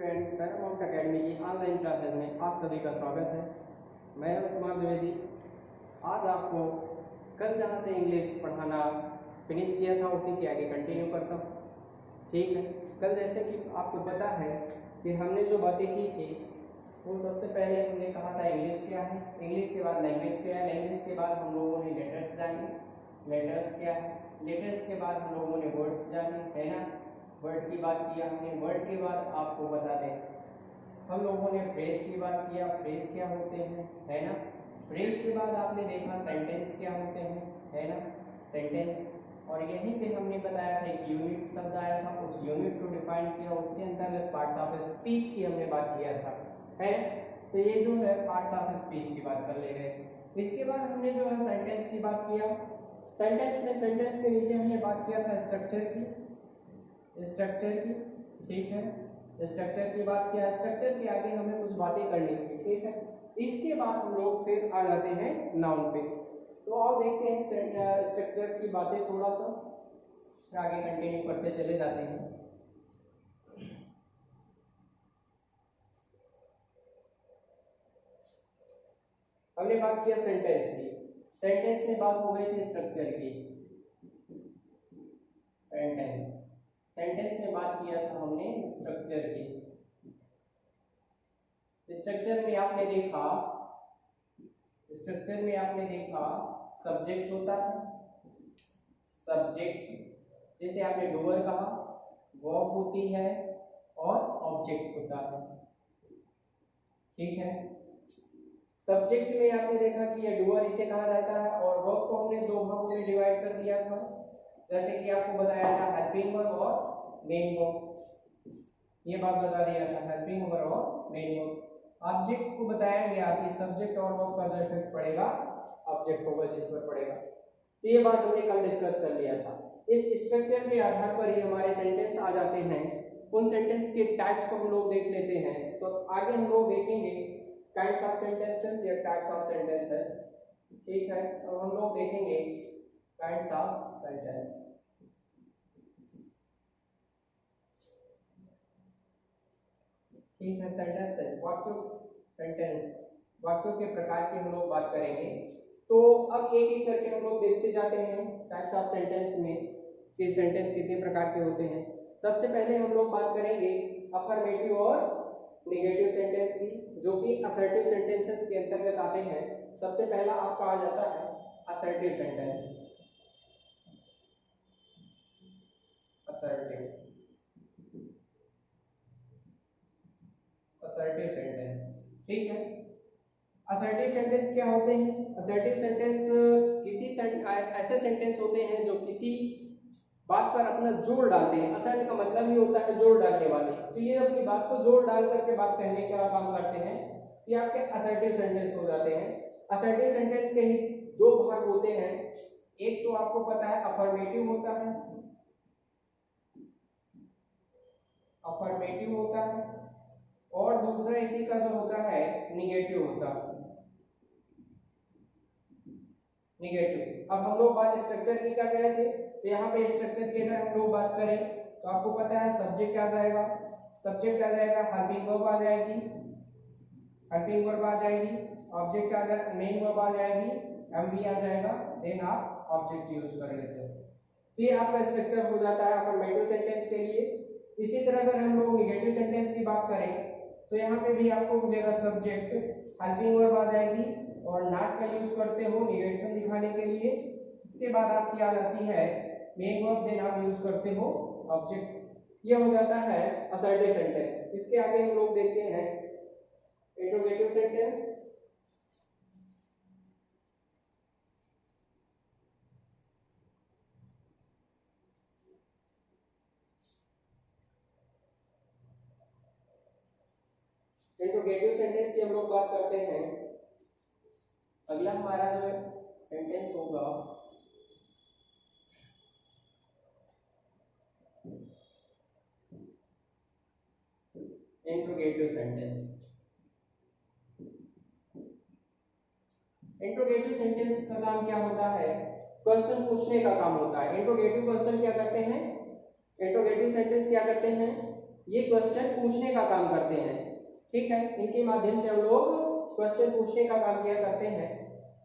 Student, Paramount academy की online classes में आप सभी का स्वागत है। मैं कुमार द्विवेदी। आज आपको कल जहाँ से इंग्लिश पढ़ाना फिनिश किया था उसी के आगे कंटिन्यू करता हूँ। ठीक है, कल जैसे कि आपको पता है कि हमने जो बातें की थी वो सबसे पहले हमने कहा था इंग्लिश क्या है, इंग्लिश के बाद लैंग्वेज क्या है, लैंग्वेज के बाद हम लोगों ने लेटर्स जाने, लेटर्स क्या है, लेटर्स के बाद हम लोगों ने वर्ड्स जाने, है ना। वर्ड की बात किया हमने, वर्ड के बाद आपको बता दें हम लोगों ने फ्रेज की बात किया, फ्रेज क्या होते हैं, है ना। फ्रेज के बाद आपने देखा सेंटेंस क्या होते हैं, है ना, सेंटेंस। और यहीं पे हमने बताया था एक यूनिट शब्द आया था, उस यूनिट को डिफाइन किया, उसके अंतर्गत पार्ट्स ऑफ स्पीच की हमने बात किया था, है। तो ये जो है पार्ट्स ऑफ स्पीच की बात कर ले गए। इसके बाद हमने जो है सेंटेंस की बात किया। सेंटेंस में सेंटेंस के नीचे हमने बात किया था स्ट्रक्चर की, स्ट्रक्चर की, ठीक है। स्ट्रक्चर की बात किया, स्ट्रक्चर के आगे हमें कुछ बातें करनी थी, ठीक है। इसके बाद हम लोग फिर आ जाते हैं नाउन पे। तो आप देखते हैं स्ट्रक्चर की बातें थोड़ा सा फिर आगे कंटिन्यू करते चले जाते हैं। हमने बात किया सेंटेंस की, सेंटेंस में बात हो गई थी स्ट्रक्चर की। सेंटेंस, सेंटेंस में बात किया था हमने स्ट्रक्चर की। स्ट्रक्चर में आपने देखा, स्ट्रक्चर में आपने देखा सब्जेक्ट होता है, सब्जेक्ट जैसे आपने डूअर कहा, वर्ब होती है और ऑब्जेक्ट होता है, ठीक है। सब्जेक्ट में आपने देखा कि ये डूअर इसे कहा जाता है और वर्ब को हमने दो भागों में डिवाइड कर दिया था, जैसे कि आपको बताया था हेल्पिंग वर्ब और मेन वर्ब, ये बात बता दिया था, हेल्पिंग वर्ब और मेन वर्ब। ऑब्जेक्ट को बताया गया कि सब्जेक्ट और वर्ब का जो इफेक्ट पड़ेगा ऑब्जेक्ट होगा जिस पर पड़ेगा। तो ये बात हमने कल डिस्कस कर लिया था। इस स्ट्रक्चर के आधार पर ही हमारे सेंटेंस आ जाते हैं। उन सेंटेंस के टाइप्स को हम लोग देख लेते हैं। तो आगे हम लोग देखेंगे काइंड्स ऑफ सेंटेंसेस या टाइप्स ऑफ सेंटेंसेस, ठीक है। तो हम लोग देखेंगे काइंड्स ऑफ सेंटेंस। ठीक है, सेंटेंस है वाक्यों, सेंटेंस वाक्यों के प्रकार की हम लोग बात करेंगे। तो अब एक एक करके हम लोग देखते जाते हैं टाइप्स ऑफ सेंटेंस में कि सेंटेंस कितने प्रकार के होते हैं। सबसे पहले हम लोग बात करेंगे अफर्मेटिव और नेगेटिव सेंटेंस की, जो कि असर्टिव सेंटेंसेस के अंतर्गत आते हैं। सबसे पहला आपका आ जाता है assertive sentence, assertive, assertive sentence, ठीक है। असर्टिव सेंटेंस क्या होते हैं? असर्टिव सेंटेंस किसी ऐसे सेंटेंस होते हैं जो किसी बात पर अपना जोर डालते हैं। असर्ट का मतलब ही होता है जोर डालने वाले, तो ये अपनी बात को जोर डाल करके बात कहने का काम करते हैं, ये आपके असर्टिव सेंटेंस हो जाते हैं। असर्टिव सेंटेंस के ही दो भाग होते हैं, एक तो आपको पता है अफर्मेटिव होता है, अफर्मेटिव होता है, और दूसरा इसी का जो होता है निगेटिव होता है, निगेटिव। अब हम लोग बात स्ट्रक्चर की कर रहे थे, तो यहाँ पे स्ट्रक्चर की अगर हम लोग बात करें तो आपको पता है सब्जेक्ट आ जाएगा, सब्जेक्ट आ जाएगा, हेल्पिंग वर्ब आ जाएगी, हेल्पिंग वर्ब आ जाएगी, ऑब्जेक्ट आ जाएगा, मेन वर्ब आ जाएगी, एमवी आ जाएगा, देन आप ऑब्जेक्ट यूज कर लेते हो। तो ये आपका स्ट्रक्चर हो जाता है अफर्मेटिव सेंटेंस के लिए। इसी तरह अगर हम लोग नेगेटिव सेंटेंस की बात करें तो यहाँ पे भी आपको मिलेगा सब्जेक्ट, हेल्पिंग वर्ब आ जाएगी और नॉट का यूज करते हो निगेशन दिखाने के लिए। इसके बाद आपकी आ जाती है मेन वर्ब, देन आप यूज करते हो ऑब्जेक्ट। ये हो जाता है असर्टिव सेंटेंस। इसके आगे हम लोग देखते हैं इंट्रोगेटिव सेंटेंस। इंट्रोगेटिव सेंटेंस की हम लोग बात करते हैं। अगला हमारा जो सेंटेंस होगा इंट्रोगेटिव सेंटेंस। इंट्रोगेटिव सेंटेंस का काम क्या होता है? क्वेश्चन पूछने का काम होता है। इंट्रोगेटिव क्वेश्चन क्या करते हैं? इंट्रोगेटिव सेंटेंस क्या करते हैं? ये क्वेश्चन पूछने का काम करते हैं, ठीक है। इनके माध्यम से हम लोग क्वेश्चन पूछने का काम किया करते हैं।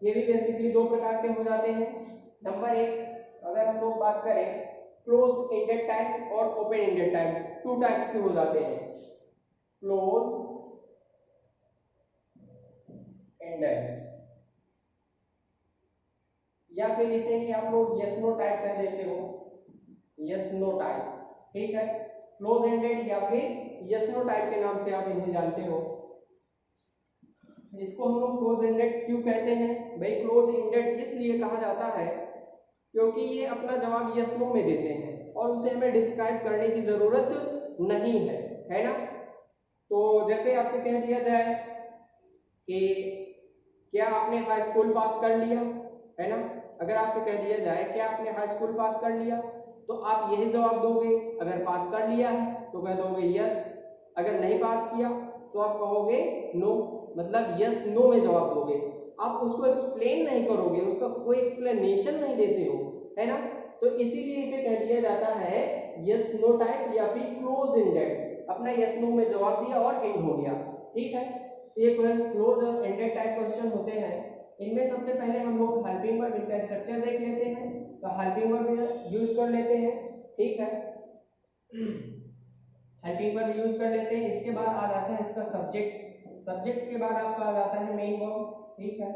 ये भी बेसिकली दो प्रकार के हो जाते हैं। नंबर एक, अगर हम लोग बात करें क्लोज एंडेड टाइप और open ended type, two types के हो जाते हैं, क्लोज एंडेड, या फिर इसे ही आप लोग यस नो टाइप कह देते हो, यस नो टाइप, ठीक है। क्लोज एंडेड या फिर यस नो टाइप के नाम से आप इन्हें जानते हो। इसको हम लोग क्लोज एंडेड क्यों कहते हैं भाई? क्लोज एंडेड इसलिए कहा जाता है क्योंकि ये अपना जवाब यस नो में देते हैं और उसे हमें डिस्क्राइब करने की जरूरत नहीं है ना। तो जैसे आपसे कह दिया जाए कि क्या आपने हाई स्कूल पास कर लिया, है ना। अगर आपसे कह दिया जाए क्या आपने हाई स्कूल पास कर लिया, तो आप यही जवाब दोगे। अगर पास कर लिया है तो कह दोगे यस, अगर नहीं पास किया तो आप कहोगे नो, मतलब यस नो में जवाब दोगे। आप उसको एक्सप्लेन नहीं करोगे, उसका कोई एक्सप्लेनेशन नहीं देते हो, है ना। तो इसीलिए इसे कह दिया जाता है यस नो टाइप या फिर क्लोज एंडेड। अपना यस नो में जवाब दिया और एंड हो गया, ठीक है। ये क्लोज एंडेड टाइप क्वेश्चन होते हैं। इनमें सबसे पहले हम लोग हेल्पिंग वर्ब, इनका स्ट्रक्चर देख लेते हैं। तो हेल्पिंग वर्ब यूज कर लेते हैं, ठीक है। हेल्पिंग वर्ब यूज कर लेते हैं। इसके बाद आ जाता है इसका सब्जेक्ट। सब्जेक्ट के बाद आपका आ जाता है मेन वर्ब, ठीक है।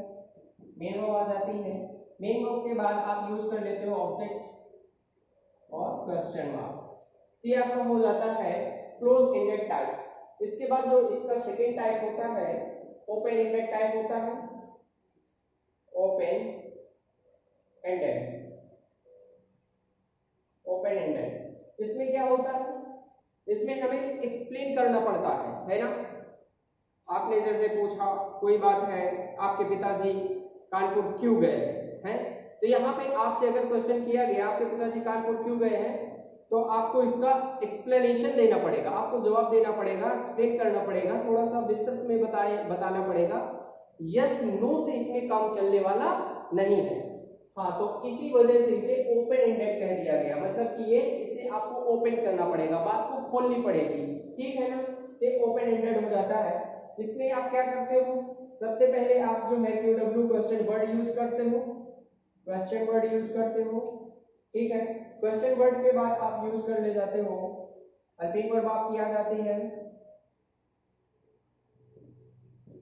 मेन वर्ब आ जाती है। मेन वर्ब के बाद आप यूज कर लेते हो ऑब्जेक्ट और क्वेश्चन मार्क। ये आपका हो जाता है क्लोज एंडेड टाइप। इसके बाद जो इसका सेकेंड टाइप होता है ओपन एंडेड टाइप होता है। ओपन एंडेड, ओपन एंडेड इसमें क्या होता है? इसमें हमें एक्सप्लेन करना पड़ता है ना। आपने जैसे पूछा कोई बात है, आपके पिताजी कानपुर क्यों गए हैं, तो यहाँ पे आपसे अगर क्वेश्चन किया गया आपके पिताजी कानपुर क्यों गए हैं, तो आपको इसका एक्सप्लेनेशन देना पड़ेगा, आपको जवाब देना पड़ेगा, एक्सप्लेन करना पड़ेगा, थोड़ा सा विस्तृत में बताना पड़ेगा। यस नो से इसमें काम चलने वाला नहीं है। हाँ, तो इसी वजह से इसे ओपन एंडेड कह दिया गया, मतलब कि ये इसे आपको ओपन करना पड़ेगा, बात को खोलनी पड़ेगी, ठीक है ना। ये ओपन एंडेड हो जाता है। इसमें आप क्या करते हो? सबसे पहले आप जो है क्यूडब्ल्यू क्वेश्चन वर्ड यूज करते हो, क्वेश्चन वर्ड यूज करते हो, ठीक है। क्वेश्चन वर्ड के बाद आप यूज कर ले जाते हो हेल्पिंग वर्ब आपकी आ जाती है।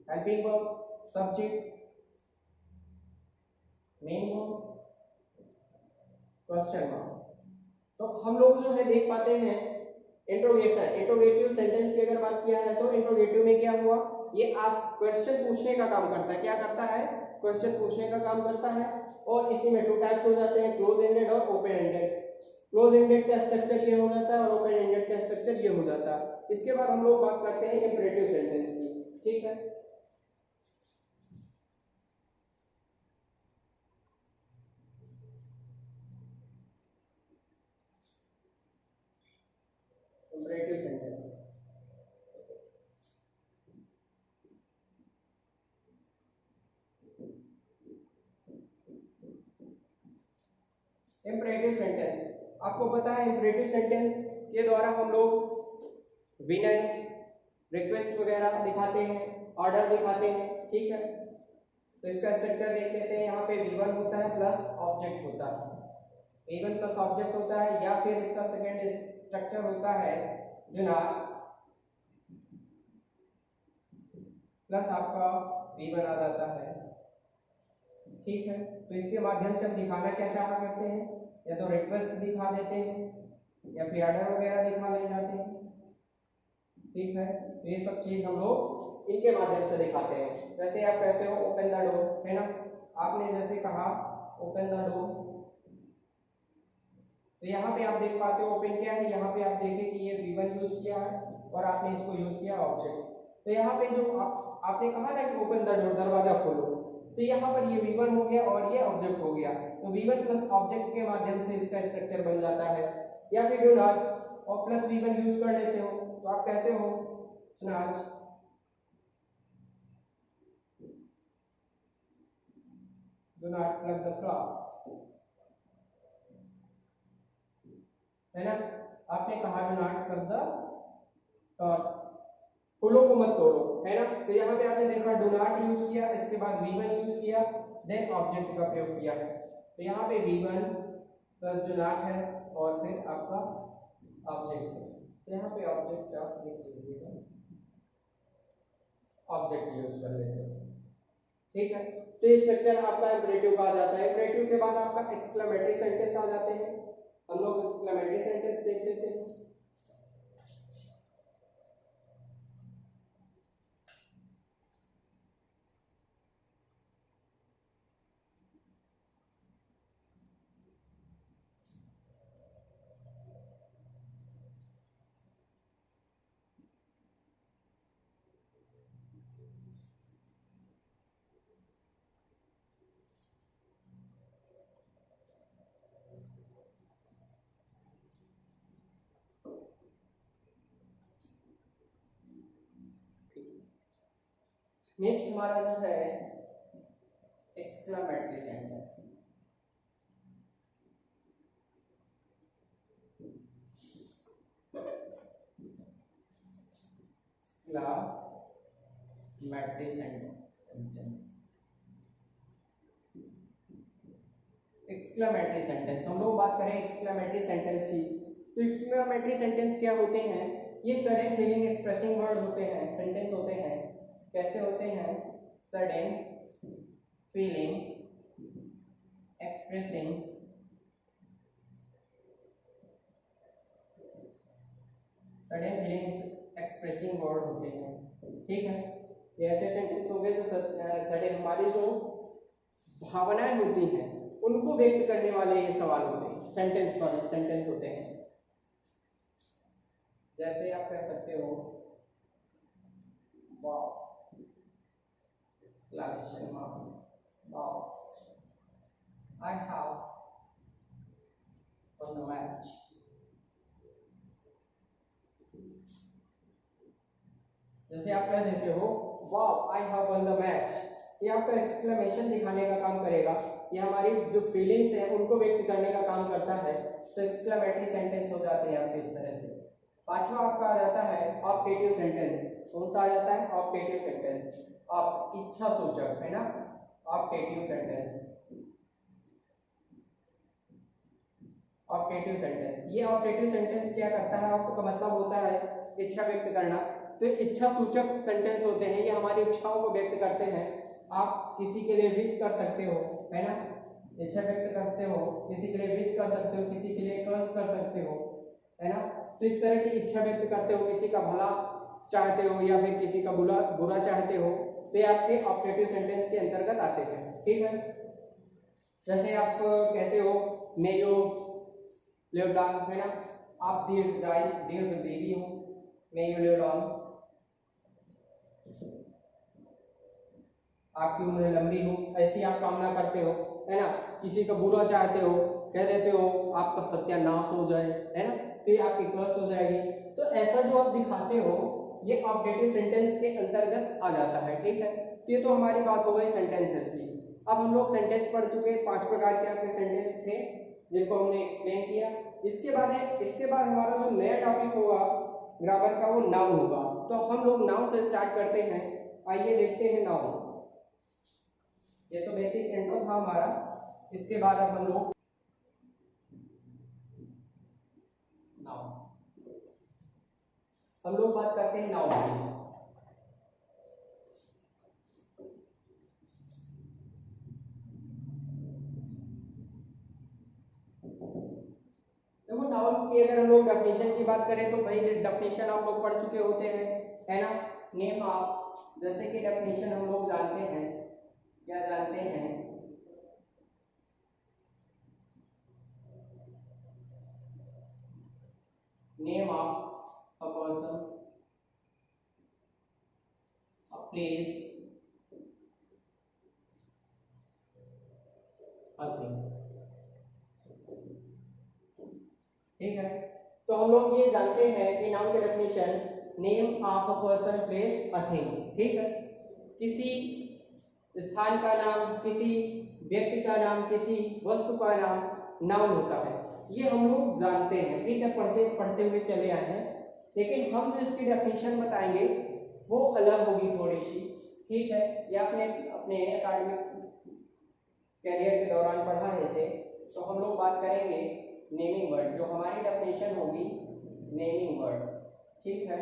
Helping verb, subject, main verb, question mark. तो हम लोग जो है देख पाते हैं इंट्रोगेशन, इंट्रोगेटिव सेंटेंस की अगर बात किया है तो इंट्रोगेटिव में क्या हुआ? ये आस्क, क्वेश्चन पूछने का काम करता है। क्या करता है? क्वेश्चन पूछने का काम करता है। और इसी में टू टाइप्स हो जाते हैं, क्लोज एंडेड और ओपन एंडेड। क्लोज एंडेड का स्ट्रक्चर ये हो जाता है और ओपन एंडेड का स्ट्रक्चर ये हो जाता है। इसके बाद हम लोग बात करते हैं इंपरेटिव सेंटेंस की, ठीक है। इंपरेटिव सेंटेंस, इंपरेटिव सेंटेंस आपको पता है इंपरेटिव सेंटेंस के द्वारा हम लोग विनय, रिक्वेस्ट वगैरह दिखाते हैं, ऑर्डर दिखाते हैं, ठीक है। तो इसका स्ट्रक्चर देख लेते हैं। यहाँ पे V1 होता है प्लस ऑब्जेक्ट होता है, V1 प्लस ऑब्जेक्ट होता है, या फिर इसका सेकेंड स्ट्रक्चर होता है डू नॉट प्लस आपका V1 आ जाता है, ठीक है। तो इसके माध्यम से हम दिखाना क्या चाहा करते हैं, या तो रिक्वेस्ट दिखा देते हैं या फिर ऑर्डर वगैरह दिखा ले जाते हैं, ठीक है। तो ये सब चीज हम लोग इनके माध्यम से दिखाते हैं। जैसे आप कहते हो ओपन द डोर, है ना। आपने जैसे कहा ओपन द डोर, तो यहाँ पे आप देख पाते हो ओपन क्या है। यहाँ पे आप देखें कि ये V1 यूज किया है और आपने इसको यूज किया ऑब्जेक्ट। तो यहाँ पे जो आपने कहा ना कि ओपन द डोर, दरवाजा खोलो, तो यहाँ पर ये V1 हो गया और ये ऑब्जेक्ट हो गया। तो V1 प्लस ऑब्जेक्ट के माध्यम से इसका स्ट्रक्चर बन जाता है। या फिर डू नॉट और प्लस V1 यूज कर लेते हो, तो आप कहते हो snatch do not plug the flowers, है ना। आपने कहा do not plug the torch, फूलों को मत तोड़ो, है ना। तो यहाँ पे आपने देखा डू नॉट यूज किया, इसके बाद V1 यूज किया, देन ऑब्जेक्ट का प्रयोग किया है। तो यहाँ पे V1 प्लस डू नॉट है और फिर आपका ऑब्जेक्ट है। तो यहाँ पे ऑब्जेक्ट आप लिख लीजिएगा, ऑब्जेक्ट यूज कर लेते हो, ठीक है। तो ये स्ट्रक्चर आपका इंपरेटिव का आ जाता है। इंपरेटिव के बाद आपका एक्सक्लेमेटरी सेंटेंस आ जाते हैं। हम लोग एक्सक्लेमेटरी सेंटेंस देख लेते हैं। नेक्स्ट हमारा जो है exclamatory sentence. Exclamatory sentence, exclamatory sentence हम लोग बात करें एक्सक्लेमेटरी सेंटेंस की। तो एक्सक्लेमेटरी सेंटेंस क्या होते हैं? ये सडन फीलिंग एक्सप्रेसिंग वर्ड होते हैं, सेंटेंस होते हैं। कैसे होते हैं? Sudden feeling expressing sudden feeling expressing word होते हैं, ठीक है। ये ऐसे सेंटेंस हो गए जो सडन हमारी जो भावनाएं होती हैं उनको व्यक्त करने वाले ये सवाल होते हैं, सेंटेंस होते हैं। जैसे आप कह सकते हो wow, exclamation mark, wow I have won the match। जैसे आप कह देते हो wow I have one the match, ये आपका एक्सक्लेमेशन दिखाने का काम करेगा, ये हमारी जो फीलिंग्स हैं उनको व्यक्त करने का काम करता है। तो एक्सक्लेमेटरी सेंटेंस हो जाते हैं आपके इस तरह से। पांचवा आपका आ जाता है ऑप्टेटिव सेंटेंस। कौन सा आ जाता है? ऑप्टेटिव सेंटेंस, आप इच्छा सूचक, है ना, ऑप्टेटिव सेंटेंस। ऑप्टेटिव सेंटेंस, ये ऑप्टेटिव सेंटेंस क्या करता है? आपका मतलब होता है इच्छा व्यक्त करना। तो इच्छा सूचक सेंटेंस होते हैं, ये हमारी इच्छाओं को व्यक्त करते हैं। आप किसी के लिए विश कर सकते हो, है ना, इच्छा व्यक्त करते हो, किसी के लिए विश कर सकते हो, किसी के लिए कर्स कर सकते हो, है ना। तो इस तरह की इच्छा व्यक्त करते हो, किसी का भला चाहते हो या फिर किसी का बुरा चाहते हो, तो ये आपके ऑप्टेटिव सेंटेंस के अंतर्गत आते हैं, ठीक है। जैसे आप कहते हो मे यू लिव लॉन्ग, है ना, आप दीर्घजीवी हो, मे यू लिव लॉन्ग, आपकी उम्र लंबी हो, ऐसी आप कामना करते हो, है ना। किसी का बुरा चाहते हो, कह देते हो आपका सत्यानाश हो जाए, है ना, तो ये आपकी कर्स हो जाएगी। तो ऐसा जो आप दिखाते हो ये ऑप्टेटिव सेंटेंस के अंतर्गत आ जाता है, ठीक है। तो ये तो हमारी बात हो गई सेंटेंसेस की। अब हम लोग सेंटेंस पढ़ चुके, 5 प्रकार के आपके सेंटेंस थे जिनको हमने एक्सप्लेन किया। इसके बाद हमारा जो नया टॉपिक होगा ग्रामर का, वो नाउन होगा। तो हम लोग नाउन से स्टार्ट करते हैं। आइए देखते हैं नाउन। ये तो बेसिक इंट्रो था हमारा। इसके बाद अब हम लोग बात करते हैं नाउन की। देखो नाउन की अगर हम लोग डेफिनेशन की बात करें तो भाई डेफिनेशन आप लोग पढ़ चुके होते हैं, है ना। नेम ऑफ, जैसे कि डेफिनेशन हम लोग जानते हैं, क्या जानते हैं? Name of a person, a place, a thing, ठीक है। तो हम लोग ये जानते हैं कि नाउन के definition name of a person, place, a thing, ठीक है। किसी स्थान का नाम, किसी व्यक्ति का नाम, किसी वस्तु का नाम नाउन होता है। ये हम लोग जानते हैं, ठीक है, पढ़ते हुए चले आए हैं। लेकिन हम जो इसकी डेफिनेशन बताएंगे वो अलग होगी थोड़ी सी, ठीक है। ये आपने अपने एकेडमिक कैरियर के दौरान पढ़ा है इसे। तो हम लोग बात करेंगे नेमिंग वर्ड, जो हमारी डेफिनेशन होगी नेमिंग वर्ड, ठीक है,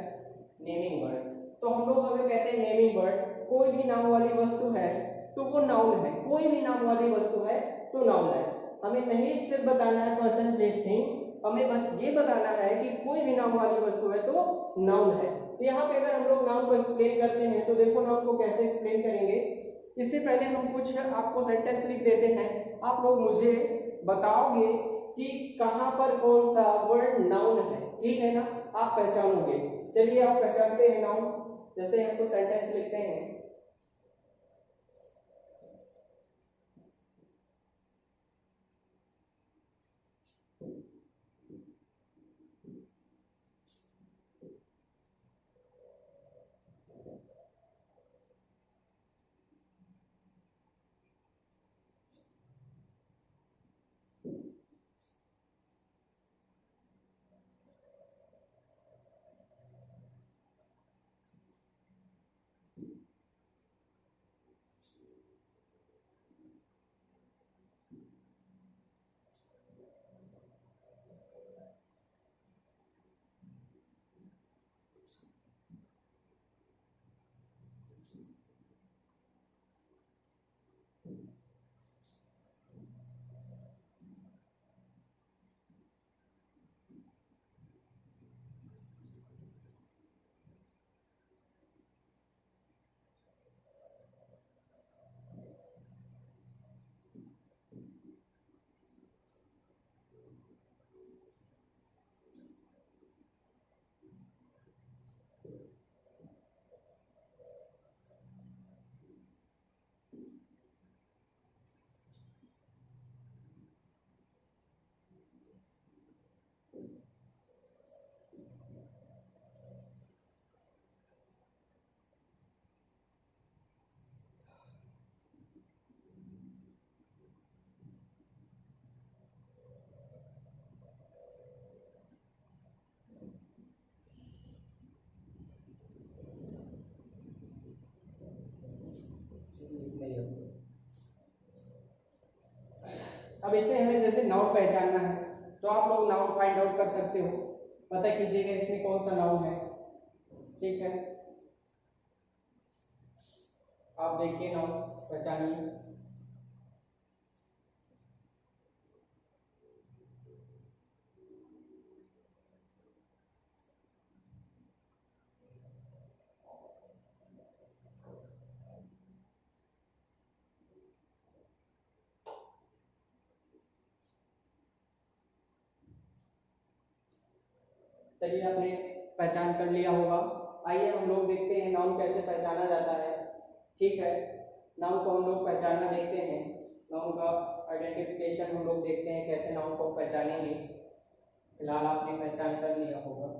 नेमिंग वर्ड। तो हम लोग अगर कहते हैं नेमिंग वर्ड, कोई भी नाम वाली वस्तु है तो वो नाउन है, कोई भी नाम वाली वस्तु है तो नाउन है। हमें नहीं सिर्फ बताना है पर्सन प्लेस थिंग, हमें बस ये बताना है कि कोई भी नाम वाली वस्तु है तो नाउन है। तो यहाँ पे अगर हम लोग नाउन को एक्सप्लेन करते हैं तो देखो नाउन को कैसे एक्सप्लेन करेंगे। इससे पहले हम कुछ आपको सेंटेंस लिख देते हैं, आप लोग मुझे बताओगे कि कहाँ पर कौन सा वर्ड नाउन है, ठीक है ना, आप पहचानोगे। चलिए आप पहचानते हैं नाउन, जैसे हमको सेंटेंस लिखते हैं। अब इसमें हमें जैसे नाउन पहचानना है तो आप लोग नाउन फाइंड आउट कर सकते हो, पता कीजिएगा इसमें कौन सा नाउन है, ठीक है। आप देखिए नाउन पहचानिए। चलिए आपने पहचान कर लिया होगा। आइए हम लोग देखते हैं नाउन कैसे पहचाना जाता है, ठीक है। नाउन को हम लोग पहचानना देखते हैं, नाउन का आइडेंटिफिकेशन हम लोग देखते हैं कैसे नाउन को पहचानेंगे। फिलहाल आपने पहचान कर लिया होगा।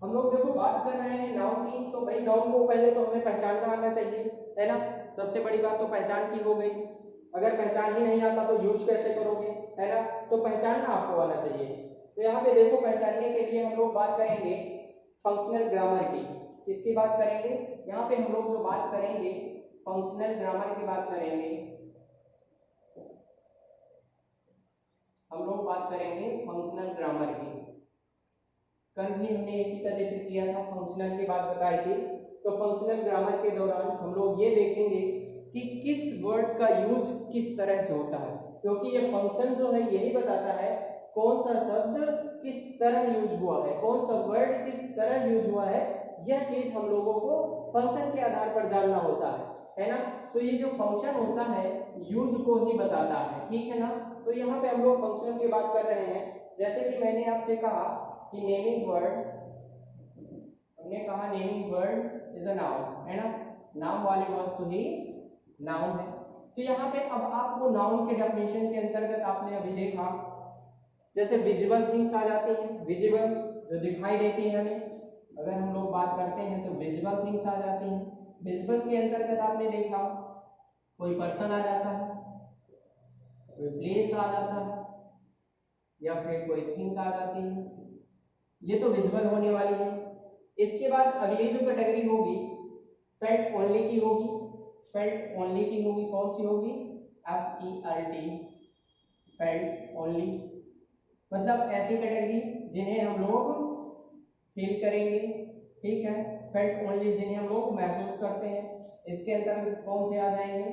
हम लोग देखो बात कर रहे हैं नाउन की, तो भाई नाउन को पहले तो हमें पहचानना आना चाहिए, है ना। सबसे बड़ी बात तो पहचान की हो गई। अगर पहचान ही नहीं आता तो यूज कैसे करोगे, है ना। तो पहचानना आपको आना चाहिए। तो यहाँ पे देखो पहचानने के लिए हम लोग बात करेंगे फंक्शनल ग्रामर की। किसकी बात करेंगे, यहाँ पे हम लोग जो बात करेंगे फंक्शनल ग्रामर की बात करेंगे। हम लोग बात करेंगे फंक्शनल ग्रामर की। कल भी हमने इसी का जिक्र किया था, फंक्शनल की बात बताई थी। तो फंक्शनल ग्रामर के दौरान हम लोग ये देखेंगे कि किस वर्ड का यूज किस तरह से होता है, क्योंकि ये फंक्शन जो है यही बताता है कौन सा शब्द किस तरह यूज हुआ है, कौन सा वर्ड किस तरह यूज हुआ है। यह चीज हम लोगों को फंक्शन के आधार पर जानना होता है ना। तो ये जो फंक्शन होता है यूज को ही बताता है, ठीक है ना। तो यहाँ पे हम लोग फंक्शन की बात कर रहे हैं। जैसे कि मैंने आपसे कहा कि नेमिंग वर्ड, हमने कहा naming word is a noun, है ना। नाम वाली वस्तु ही नाउन है। तो यहाँ पे अब आपको नाउन के डेफिनेशन के अंतर्गत आपने अभी देखा जैसे विजिबल थिंग्स आ जाती हैं, विजिबल जो दिखाई देती है हमें, अगर हम लोग बात करते हैं तो विजिबल थिंग्स आ जाती हैं। विजिबल के अंतर्गत आपने देखा कोई पर्सन आ जाता है, कोई प्लेस आ जाता है, या फिर कोई थिंग आ जाती है, ये तो विजुअल होने वाली है। इसके बाद अगली जो कैटेगरी होगी फेल्ट ओनली की होगी। फेल्ट ओनली की होगी, कौन सी होगी? FELT, फेल्ट ओनली, मतलब ऐसी कैटेगरी जिन्हें हम लोग फील करेंगे, ठीक है। फेल्ट ओनली जिन्हें हम लोग महसूस करते हैं, इसके अंतर्गत कौन से आ जाएंगे?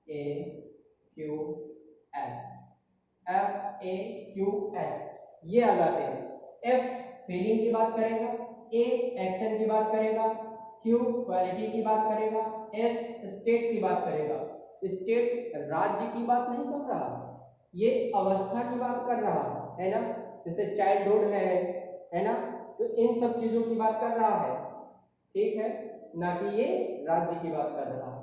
FAQS, FAQS ये आ जाते हैं। F फीलिंग की बात करेगा, A एक्शन की बात करेगा, Q क्वालिटी की बात करेगा, S स्टेट की बात करेगा। स्टेट राज्य की बात नहीं कर रहा, ये अवस्था की बात कर रहा है ना, जैसे चाइल्डहुड है ना, तो इन सब चीजों की बात कर रहा है, ठीक है, ना कि ये राज्य की बात कर रहा है।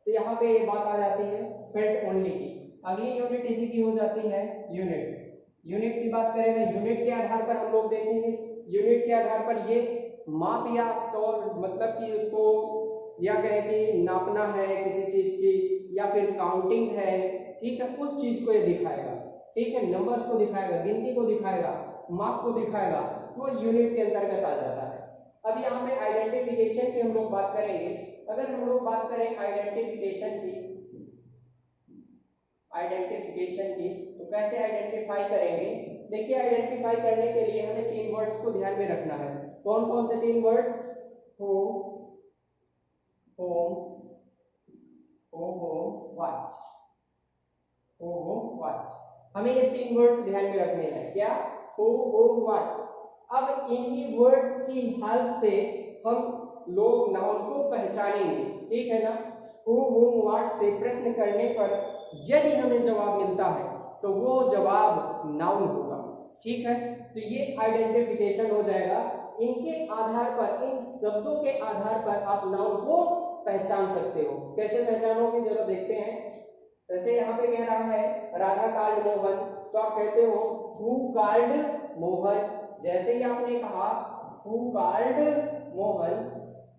तो यहाँ पे ये बात आ जाती है फेल्ट ओनली की। अगली यूनिट इसी की हो जाती है यूनिट। यूनिट की बात करेंगे, यूनिट के आधार पर हम लोग देखेंगे, यूनिट के आधार पर ये माप या तौल, मतलब कि उसको या कहें कि नापना है किसी चीज की, या फिर काउंटिंग है, ठीक है, उस चीज को ये दिखाएगा, ठीक है, नंबर्स को दिखाएगा, गिनती को दिखाएगा, माप को दिखाएगा, वो यूनिट के अंतर्गत आ जाता है। अब यहाँ पे आइडेंटिफिकेशन की हम लोग बात करेंगे। अगर हम लोग बात करें आइडेंटिफिकेशन की तो कैसे आइडेंटिफाई करेंगे? देखिए, आइडेंटिफाई करने के लिए हमें 3 वर्ड्स को ध्यान में रखना है। कौन कौन से 3 words? Who, home, what, what, हमें ये 3 वर्ड्स ध्यान में रखने हैं। क्या? Who, home, what. अब इन्हीं वर्ड्स की हेल्प से हम लोग नाउन को पहचानेंगे, ठीक है ना। हु, होम, व्हाट से प्रश्न करने पर यदि हमें जवाब मिलता है तो वो जवाब नाउन होगा, ठीक है। तो ये आइडेंटिफिकेशन हो जाएगा। इनके आधार पर, इन शब्दों के आधार पर आप नाउन को पहचान सकते हो। कैसे पहचानोगे जरा देखते हैं। जैसे यहाँ पे कह रहा है राधा कॉल्ड मोहन, तो आप कहते हो हु कॉल्ड मोहन। जैसे ही आपने कहा हु कॉल्ड मोहन,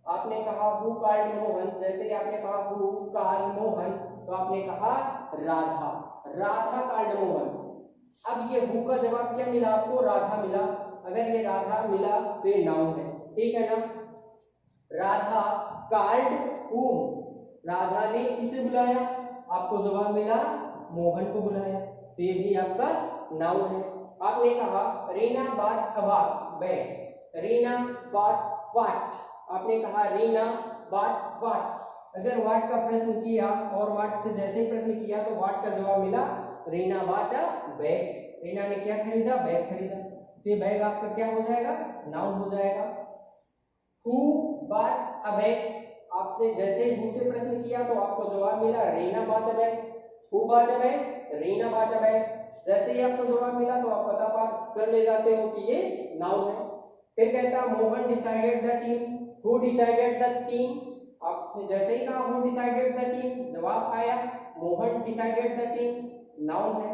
आपने कहा हु कॉल्ड मोहन, जैसे ही आपने कहा हु कॉल्ड मोहन, तो आपने कहा राधा, राधा कॉल्ड मोहन। अब ये हु का जवाब क्या मिला आपको? राधा मिला। अगर ये राधा मिला तो ये नाउन है, ठीक है ना। राधा कॉल्ड हुम, राधा ने किसे बुलाया? आपको जवाब मिला मोहन को बुलाया, तो ये भी आपका नाउन है। आपने कहा Reena bought a bag, Reena bought what, आपने कहा रीना बॉट व्हाट। अगर व्हाट का प्रश्न किया और व्हाट से जैसे ही प्रश्न किया तो व्हाट का जवाब मिला Reena bought a bag, Reena ने क्या खरीदा? बैग खरीदा। तो ये बैग आपका क्या हो जाएगा? नाउन हो जाएगा। हु बॉट अ बैग, आपने जैसे ही हु से प्रश्न किया तो आपको जवाब मिला Reena bought a bag, who bought a bag, Reena bought a bag. जैसे ही आपको जवाब मिला तो आप पता कर ले जाते हो कि ये नाउन है। फिर कहता Mohan decided the team, who decided the team, आपने जैसे ही कहा हु डिसाइडेड द टीम, जवाब आया Mohan decided the team, noun है।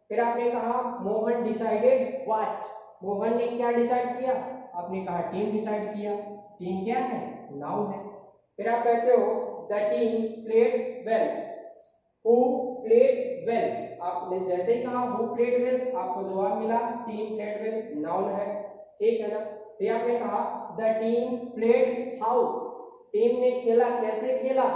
फिर आपने कहा मोहन डिसाइडेड व्हाट, मोहन ने क्या डिसाइड किया? आपने कहा टीम डिसाइड किया, टीम क्या है? नाउन है। फिर आप कहते हो the team played well, who played well, आपने जैसे ही कहा हु प्लेड वेल, आपको जवाब मिला टीम प्लेड वेल, नाउन है, ठीक है ना। फिर आपने कहा the team played how, team ने खेला कैसे खेला?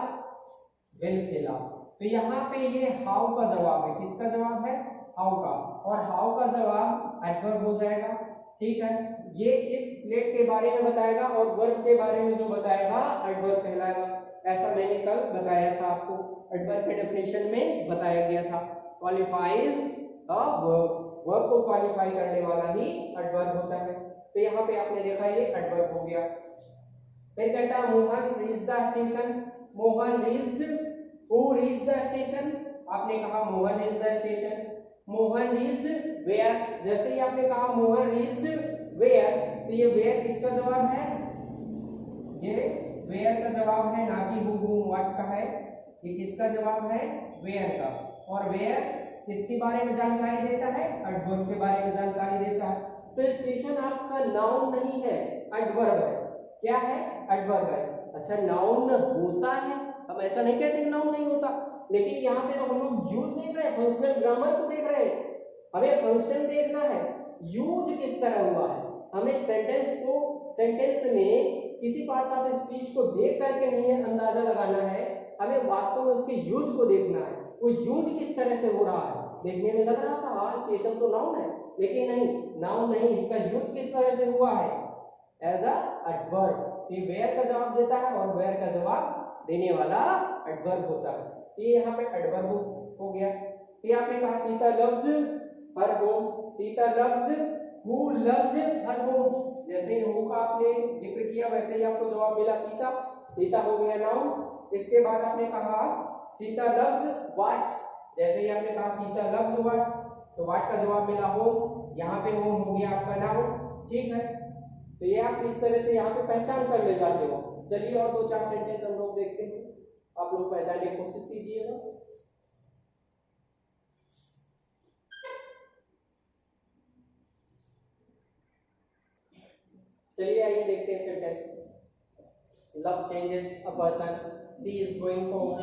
वेल खेला। तो यहाँ पे ये हाउ का जवाब है, किसका जवाब है? हाउ का, और हाउ का जवाब एडवर्ब हो जाएगा, ठीक है। ये इस प्लेट के बारे में बताएगा और वर्ब के बारे में जो बताएगा एडवर्ब कहलाएगा। ऐसा मैंने कल बताया था आपको, एडवर्ब के डेफिनेशन में बताया गया था। क्वालिफाइज अ वर्ब, वर्ब को क्वालिफाई करने वाला ही एडवर्ब होता है। तो यहाँ पे आपने देखा ये एडवर्ब हो गया। फिर कहता है Mohan reach the station, Mohan reached, who reach the station, आपने कहा Mohan reach the station, Mohan reached where, जैसे ही आपने कहा मोहन रीच्ड वेयर, तो ये वेयर किसका जवाब है? ये वेयर का जवाब है, ना कि हु व्हाट का है। ये किसका जवाब है? वेयर का। और वेयर किसके बारे में जानकारी देता है? एडवर्ब के बारे में जानकारी देता है। तो स्टेशन आपका नाउन नहीं है, एडवर्ब है। क्या है? एडवर्ब है। अच्छा, नाउन होता है हम ऐसा नहीं कहते नाउन नहीं होता, लेकिन यहाँ पे तो हम लोग यूज देख रहे हैं, फंक्शनल ग्रामर को देख रहे हैं, हमें फंक्शन देखना है, यूज किस तरह हुआ है। हमें सेंटेंस में किसी पार्ट्स ऑफ स्पीच को देख करके नहीं अंदाजा लगाना है, हमें वास्तव में उसके यूज को देखना है, वो यूज किस तरह से हो रहा है। देखने में लग रहा था हाँ स्टेशन तो नाउन है, लेकिन नहीं, नाउन नहीं, इसका यूज किस तरह से हुआ है, एज अ एडवर्ब। कि वेयर का जवाब देता है और वेयर का जवाब देने वाला एडवर्ब होता है, तो ये यहाँ पे एडवर्ब हो गया। फिर आपने कहा Sita loves her home, Sita loves, who loves her home, जैसे ही हु का आपने जिक्र किया वैसे ही आपको जवाब मिला सीता, सीता हो गया नाउन। इसके बाद आपने कहा सीता लव्स व्हाट, जैसे ही आपने कहा सीता लव्स व्हाट, तो व्हाट का जवाब मिला होम, यहाँ पे होम हो गया आपका नाउन, ठीक है। तो ये आप इस तरह से यहाँ पे पहचान कर ले जाते हो। चलिए और दो चार सेंटेंस हम लोग देखते हैं, आप लोग पहचानने की कोशिश कीजिएगा। चलिए आइए देखते हैं sentence. Love changes a person, she is going home,